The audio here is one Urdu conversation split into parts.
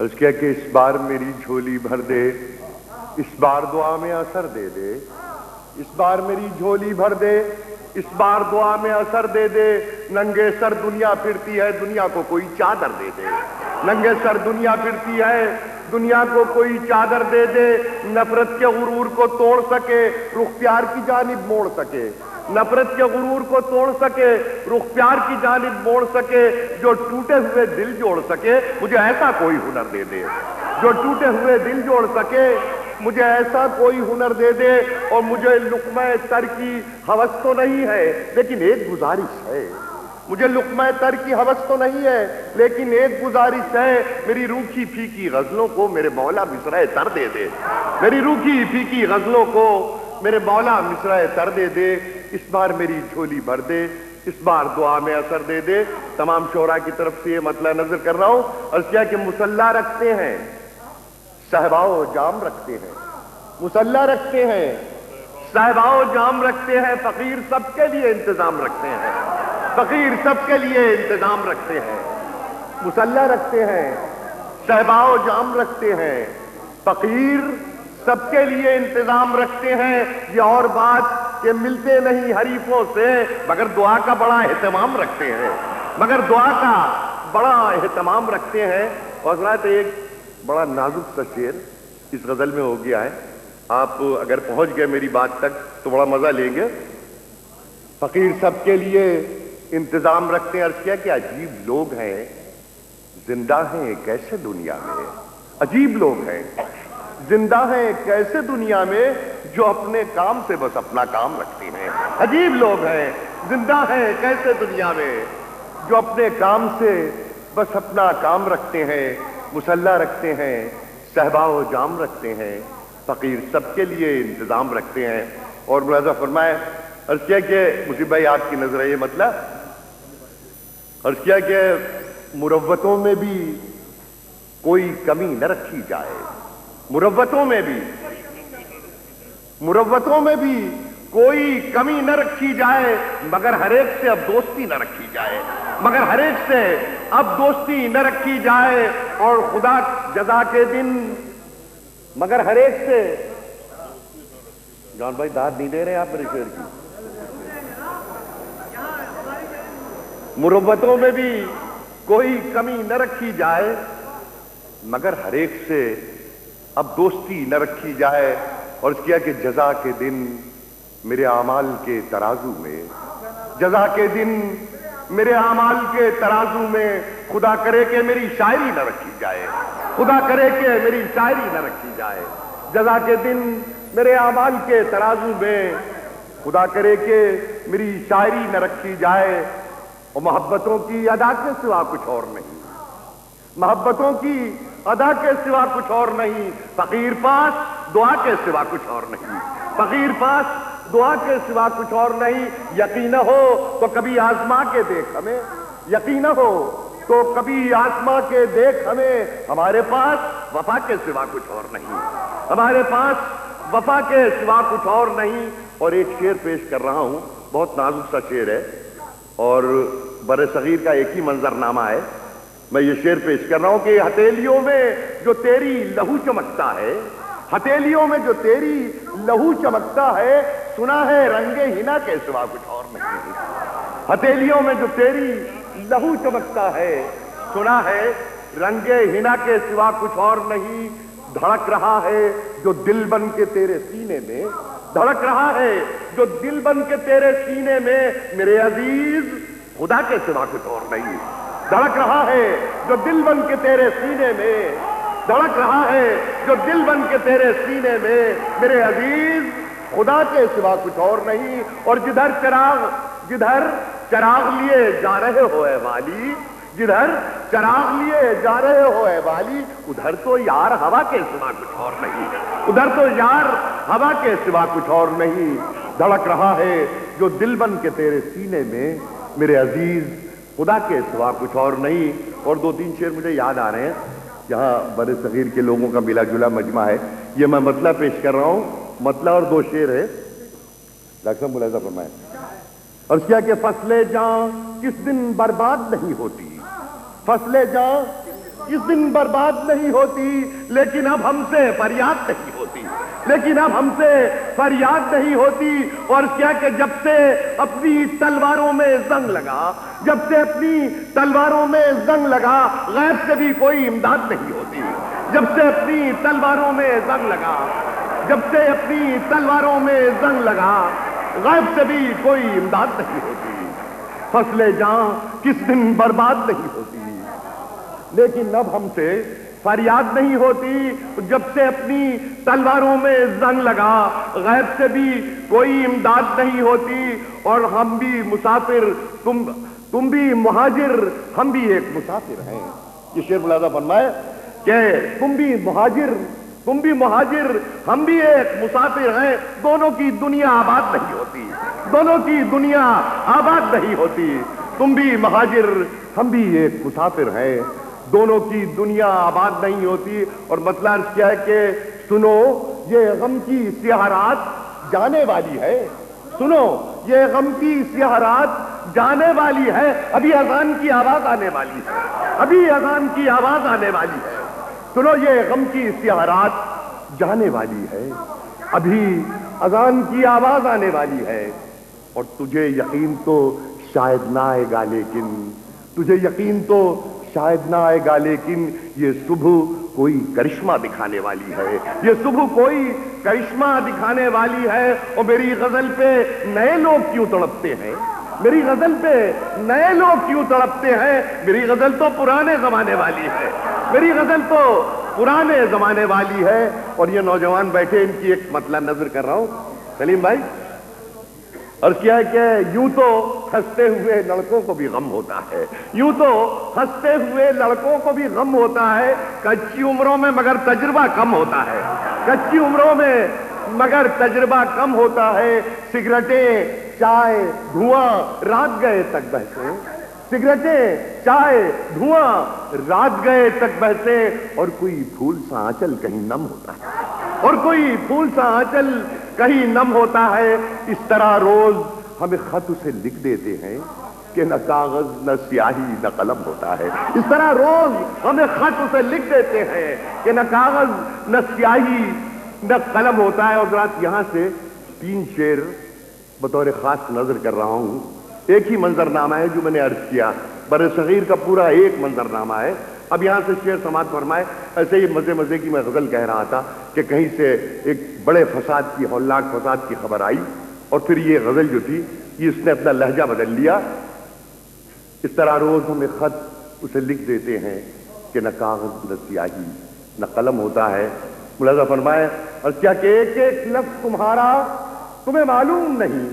عرض کیا کہ اس بار میری جھولی بھر دے، اس بار دعا میں اثر دے دے، اس بار میری جھولی بھر دے، اس بار دعا میں اثر دے دے۔ ننگے سر دنیا پھرتی ہے، دنیا کو کوئی چادر دے دے۔ ننگے سر دنیا پھرتی ہے، دنیا کو کوئی چادر دے دے۔ نفرت کے غرور کو توڑ سکے، رخ پیار کی جانب موڑ سکے۔ نفرت کے غرور کو توڑ سکے، رخ پیار کی جانب موڑ سکے۔ جو ٹوٹے ہوئے دل جوڑ سکے، مجھے ایسا کوئی ہنر دے دے۔ جو ٹوٹے ہوئے دل جوڑ سکے، مجھے ایسا کوئی ہنر دے دے۔ اور مجھے لقمہ تر کی ہوس تو نہیں ہے، لیکن ایک گزارش ہے۔ مجھے لقمہ تر کی ہوس تو نہیں ہے، لیکن ایک گزارش ہے۔ میری روکھی پھیکی غزلوں کو میرے مولا مصرع تر دے دے۔ میری روکھی پھیکی غزلوں کو میرے مولا مصرع تر دے دے۔ اس بار میری جھولی بھر دے، اس بار دعا میں اثر دے دے۔ تمام شعراء کی طرف سے یہ مطلع نظر کر رہا ہوں۔ عرض کیا کہ مصلح رکھتے ہیں، صحبہ و جام رکھتے ہیں۔ مصلح رکھتے ہیں، صحبہ و جام رکھتے ہیں۔ فقیر سب کے لیے انتظام رکھتے ہیں، فقیر سب کے لیے انتظام رکھتے ہیں۔ مصلح رکھتے ہیں، صحبہ و جام رکھتے ہیں۔ فقیر سب کے لیے انتظام رکھتے ہیں۔ یہ اور بات کہ ملتے نہیں حریفوں سے، مگر دعا کا بڑا اہتمام رکھتے ہیں، مگر دعا کا بڑا اہتمام رکھتے ہیں۔ اور حضرات ایک بڑا نازک سا شعر اس غزل میں ہو گیا ہے، آپ اگر پہنچ گئے میری بات تک تو بڑا مزہ لیں گے۔ فقیر سب کے لیے انتظام رکھتے ہیں۔ عرض کیا کہ عجیب لوگ ہیں، زندہ ہیں کیسے دنیا میں۔ عجیب لوگ ہیں، زندہ ہیں کیسے دنیا میں، جو اپنے کام سے بس اپنا کام رکھتے ہیں۔ عجیب لوگ ہیں، زندہ ہیں کیسے دنیا میں، جو اپنے کام سے بس اپنا کام رکھتے ہیں۔ مصلح رکھتے ہیں، صحبہ و جام رکھتے ہیں۔ فقیر سب کے لیے انتظام رکھتے ہیں۔ اور ملاحظہ فرمائے، عرض کیا کہ مصیب بھائی آپ کی نظر ہے یہ مطلب، عرض کیا کہ مروتوں میں بھی کوئی کمی نہ رکھی جائے۔ مروتوں میں بھی کوئی کمی نہ رکھی جائے، مگر ہر ایک سے اب دوستی نہ رکھی جائے، مگر ہر ایک سے اب دوستی نہ رکھی جائے۔ اور خدا جزا کے دن، مگر ہر ایک سے، جان بھائی داد نہیں دے رہے آپ میرے شعر کی۔ مروتوں میں بھی کوئی کمی نہ رکھی جائے، مگر ہر ایک سے اب دوستی نہ رکھی جائے۔ اور اس کیا کہ جزا کے دن میرے اعمال کے ترازو میں، جزا کے دن میرے اعمال کے ترازو میں، خدا کرے کہ میری شاعری نہ رکھی جائے، خدا کرے کہ میری شاعری نہ رکھی جائے۔ جزا کے دن میرے اعمال کے ترازو میں، خدا کرے کہ میری شاعری نہ رکھی جائے۔ اور محبتوں کی ادا کے سوا کچھ اور نہیں، محبتوں کی ادا کے سوا کچھ اور نہیں۔ فقیر پاس دعا کے سوا کچھ اور نہیں، فقیر پاس دعا کے سوا کچھ اور نہیں۔ یقین ہو تو کبھی آزما کے دیکھ ہمیں، یقین ہو تو کبھی آزما کے دیکھ ہمیں۔ ہمارے پاس وفا کے سوا کچھ اور نہیں، ہمارے پاس وفا کے سوا کچھ اور نہیں۔ اور ایک شعر پیش کر رہا ہوں، بہت نازک سا شعر ہے اور بر صغیر کا ایک ہی منظرنامہ ہے۔ میں یہ شعر پیش کر رہا ہوں کہ ہتھیلیوں میں جو تیری لہو چمکتا ہے، ہتھیلیوں میں جو تیری لہو چمکتا ہے، سنا ہے رنگ ہنا کے سوا کچھ اور نہیں۔ ہتھیلیوں میں جو تیری لہو چمکتا ہے، سنا ہے رنگ ہنا کے سوا کچھ اور نہیں۔ دھڑک رہا ہے جو دل بن کے تیرے سینے میں، دھڑک رہا ہے جو دل بن کے تیرے سینے میں، میرے عزیز خدا کے سوا کچھ اور نہیں۔ دھڑک رہا ہے جو دل بن کے تیرے سینے میں، دھڑک رہا ہے جو دل بن کے تیرے سینے میں، میرے عزیز خدا کے سوا کچھ اور نہیں۔ اور جدھر چراغ لیے جا رہے ہو اے والی، جدھر چراغ لیے جا رہے ہو اے والی، ادھر تو یار ہوا کے سوا کچھ اور نہیں، ادھر تو یار ہوا کے سوا کچھ اور نہیں۔ دھڑک رہا ہے جو دل بن کے تیرے سینے میں، میرے عزیز خدا کے سوا کچھ اور نہیں۔ اور دو تین شعر مجھے یاد آ رہے ہیں، یہاں بر صغیر کے لوگوں کا ملا جلا مجمع ہے، یہ میں مطلع پیش کر رہا ہوں، مطلع اور دو شعر ہے۔ ڈاکٹر صاحب ملاحظہ فرمائیں۔ اور کیا کہ فصل جاں کس دن برباد نہیں ہوتی، فصل جاں کس دن برباد نہیں ہوتی، لیکن اب ہم سے فریاد نہیں ہوتی، لیکن اب ہم سے فریاد نہیں ہوتی۔ اور کیا کہ جب سے اپنی تلواروں میں زنگ لگا، جب سے اپنی تلواروں میں زنگ لگا، غیب سے بھی کوئی امداد نہیں ہوتی۔ جب سے اپنی تلواروں میں زنگ لگا، جب سے اپنی تلواروں میں زنگ لگا، غیب سے بھی کوئی امداد نہیں ہوتی۔ فصل جاں کس دن برباد نہیں ہوتی، لیکن اب ہم سے فریاد نہیں ہوتی۔ جب سے اپنی تلواروں میں زنگ لگا، غیب سے بھی کوئی امداد نہیں ہوتی۔ اور ہم بھی مسافر، تم بھی مہاجر، ہم بھی ایک مسافر ہیں۔ یہ شعر ملاحظہ فرمائے کہ تم بھی مہاجر، ہم بھی ایک مسافر ہیں۔ دونوں کی دنیا آباد نہیں ہوتی، دونوں کی دنیا آباد نہیں ہوتی۔ تم بھی مہاجر، ہم بھی ایک مسافر ہیں، دونوں کی دنیا آباد نہیں ہوتی۔ اور مسئلہ عرض کیا ہے کہ سنو یہ غم کی سیاہ رات جانے والی ہے، سنو یہ غم کی سیاہ رات جانے والی ہے، ابھی اذان کی آواز آنے والی ہے، ابھی اذان کی آواز آنے والی ہے۔ سنو یہ غم کی سیاہ رات جانے والی ہے، ابھی اذان کی آواز آنے والی ہے۔ اور تجھے یقین تو شاید نہ آئے گا، لیکن تجھے یقین تو شاید نہ آئے گا، لیکن یہ صبح کوئی کرشمہ دکھانے والی ہے، یہ صبح کوئی کرشمہ دکھانے والی ہے۔ اور میری غزل پہ نئے لوگ کیوں تڑپتے ہیں، میری غزل پہ نئے لوگ کیوں تڑپتے ہیں؟ میری غزل تو پرانے زمانے والی ہے، میری غزل تو پرانے زمانے والی ہے۔ اور یہ نوجوان بیٹھے، ان کی ایک مطلع نظر کر رہا ہوں سلیم بھائی، اور کیا ہے کہ یوں تو ہنستے ہوئے لڑکوں کو بھی غم ہوتا ہے، یوں تو ہنستے ہوئے لڑکوں کو بھی غم ہوتا ہے، کچی عمروں میں مگر تجربہ کم ہوتا ہے، کچی عمروں میں مگر تجربہ کم ہوتا ہے۔ سگریٹیں چائے دھواں رات گئے تک بہتے، سگریٹیں چائے دھواں رات گئے تک بہتے، اور کوئی پھول سا آنچل کہیں نم ہوتا ہے، اور کوئی پھول سا آنچل کہیں نم ہوتا ہے۔ اس طرح روز ہمیں خط اسے لکھ دیتے ہیں کہ نہ کاغذ نہ سیاہی نہ قلم ہوتا ہے، اس طرح روز ہمیں خط اسے لکھ دیتے ہیں کہ نہ کاغذ نہ سیاہی نہ قلم ہوتا ہے۔ اور رات یہاں سے 3 شعر بطور خاص نظر کر رہا ہوں۔ ایک ہی منظر نامہ ہے جو میں نے عرض کیا، بر صغیر کا پورا ایک منظر نامہ ہے۔ اب یہاں سے شعر سماعت فرمائے۔ ایسے ہی مزے مزے کی میں غزل کہہ رہا تھا کہ کہیں سے ایک بڑے فساد کی، ہولناک فساد کی خبر آئی، اور پھر یہ غزل جو تھی یہ اس نے اپنا لہجہ بدل لیا۔ اس طرح روز ہمیں خط اسے لکھ دیتے ہیں کہ نہ کاغذ نہ سیاہی نہ قلم ہوتا ہے۔ ملاحظہ فرمائے اور کیا کہ ایک ایک لفظ تمہارا تمہیں معلوم نہیں،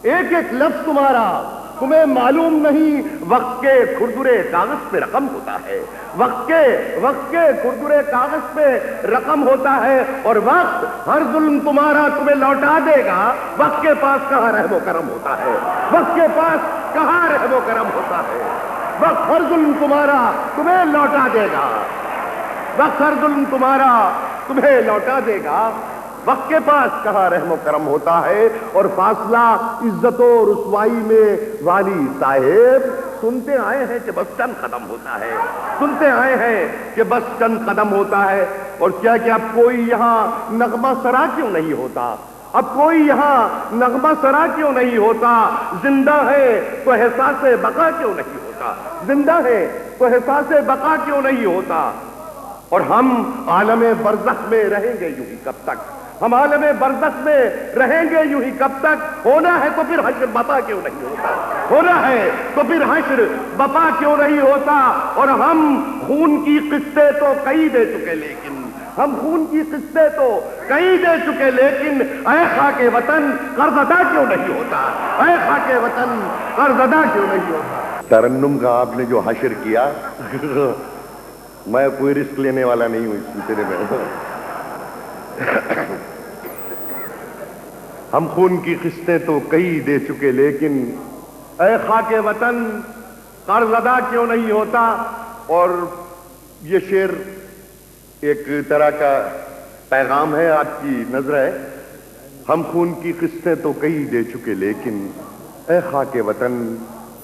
ایک ایک لفظ تمہارا تمہیں معلوم نہیں، وقت کے کھردرے کاغذ پہ رقم ہوتا ہے، وقت کے کھردرے کاغذ پہ رقم ہوتا ہے، اور وقت ہر ظلم تمہارا تمہیں لوٹا دے گا۔ وقت کے پاس کہاں رحم و کرم ہوتا ہے، وقت کے پاس کہاں رحم و کرم ہوتا ہے، وقت ہر ظلم تمہارا تمہیں لوٹا دے گا، وقت ہر ظلم تمہارا تمہیں لوٹا دے گا، وقت کے پاس کہاں رحم و کرم ہوتا ہے۔ اور فاصلہ عزت و رسوائی میں والی صاحب، سنتے آئے ہیں کہ بس چند قدم ہوتا ہے، سنتے آئے ہیں کہ بس چند قدم ہوتا ہے۔ اور کیا کہ اب کوئی یہاں نغمہ سرا کیوں نہیں ہوتا، اب کوئی یہاں نغمہ سرا کیوں نہیں ہوتا، زندہ ہے تو احساس بقا کیوں نہیں ہوتا، زندہ ہے تو احساس بقا کیوں نہیں ہوتا۔ اور ہم عالم برزخ میں رہیں گے یوں ہی کب تک، ہم عالم برزخ میں رہیں گے یوں ہی کب تک، ہونا ہے تو پھر حشر بپا کیوں نہیں ہوتا، ہونا ہے تو پھر حشر بپا کیوں نہیں ہوتا۔ اور ہم خون کی قسطیں تو کئی دے چکے، لیکن ہم خون کی قسطیں تو کئی دے چکے، لیکن اے خاک وطن قرض ادا کیوں نہیں ہوتا، اے خاک وطن قرض ادا کیوں نہیں ہوتا۔ ترنم کا آپ نے جو حشر کیا، میں کوئی رسک لینے والا نہیں ہوں اس سلسلے میں۔ ہم خون کی قسطیں تو کئی دے چکے، لیکن اے خاک وطن قرض ادا کیوں نہیں ہوتا۔ اور یہ شعر ایک طرح کا پیغام ہے، آپ کی نظر ہے، ہم خون کی قسطیں تو کئی دے چکے، لیکن اے خاک وطن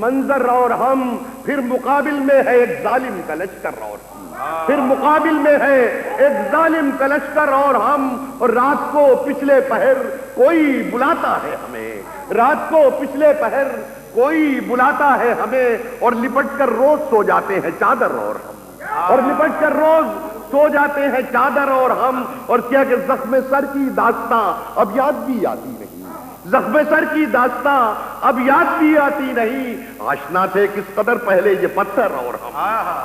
منظر اور ہم، پھر مقابل میں ہے ایک ظالم کا لشکر اور ہم، پھر مقابل میں ہے ایک ظالم کا لشکر اور ہم، اور رات کو پچھلے پہر کوئی بلاتا ہے ہمیں، رات کو پچھلے پہر کوئی بلاتا ہے ہمیں، اور لپٹ کر روز سو جاتے ہیں چادر اور ہم، اور لپٹ کر روز سو جاتے ہیں چادر اور ہم، اور کیا کہ زخم سر کی داستاں اب یاد بھی آتی نہیں، زخم سر کی داستاں اب یاد بھی آتی نہیں، آشنا تھے کس قدر پہلے یہ پتھر اور ہم،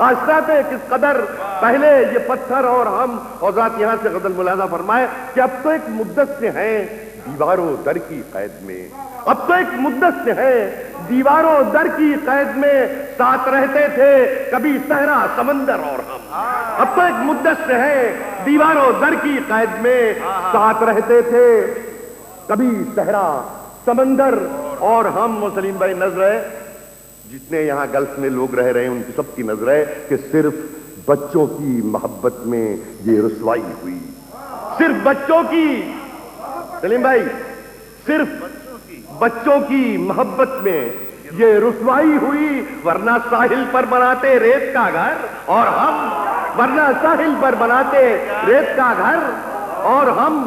آشنا تھے کس قدر پہلے یہ پتھر اور ہم، اور ذات یہاں سے غزل ملاحظہ فرمائے کہ اب تو ایک مدت سے ہیں دیواروں در کی قید میں، اب تو ایک مدت سے ہے دیواروں در کی قید میں، ساتھ رہتے تھے کبھی صحرا سمندر اور ہم، اب تو ایک مدت سے ہے دیواروں در کی قید میں، ساتھ رہتے تھے کبھی صحرا سمندر اور ہم۔ سلیم بھائی نظر ہے جتنے یہاں گلف میں لوگ رہ رہے ہیں ان کی سب کی نظر ہے کہ صرف بچوں کی محبت میں یہ رسوائی ہوئی، صرف بچوں کی، سلیم بھائی صرف بچوں کی محبت میں یہ رسوائی ہوئی، ورنہ ساحل پر بناتے ریت کا گھر اور ہم، ورنہ ساحل پر بناتے ریت کا گھر اور ہم،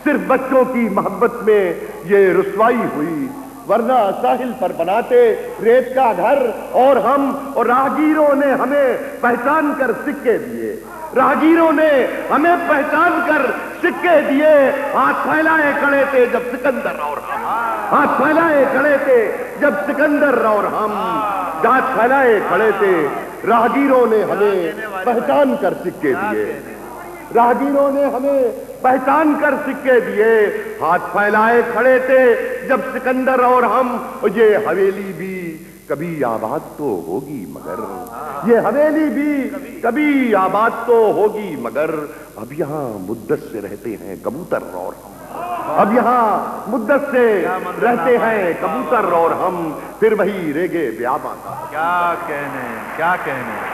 صرف بچوں کی محبت میں یہ رسوائی ہوئی، ورنہ ساحل پر بناتے ریت کا گھر اور ہم، اور راہگیروں نے ہمیں پہچان کر سکے دیے، راہگیروں نے ہمیں پہچان کر سکے دیے، ہاتھ پھیلائے کھڑے تھے جب سکندر اور ہم، ہاتھ پھیلائے کھڑے تھے جب سکندر اور ہم، ہاتھ پھیلائے کھڑے تھے، راہگیروں نے ہمیں پہچان کر سکے دیے، راہگیروں نے ہمیں پہچان کر سکے دیے، ہاتھ پھیلائے کھڑے تھے جب سکندر اور ہم، یہ حویلی بھی کبھی آباد تو ہوگی مگر، یہ حویلی بھی کبھی آباد تو ہوگی مگر، اب یہاں مدت سے رہتے ہیں کبوتر اور ہم، اب یہاں مدت سے رہتے ہیں کبوتر اور ہم، پھر وہی ریگے بیاباں کا، کیا کہنے کیا کہنے۔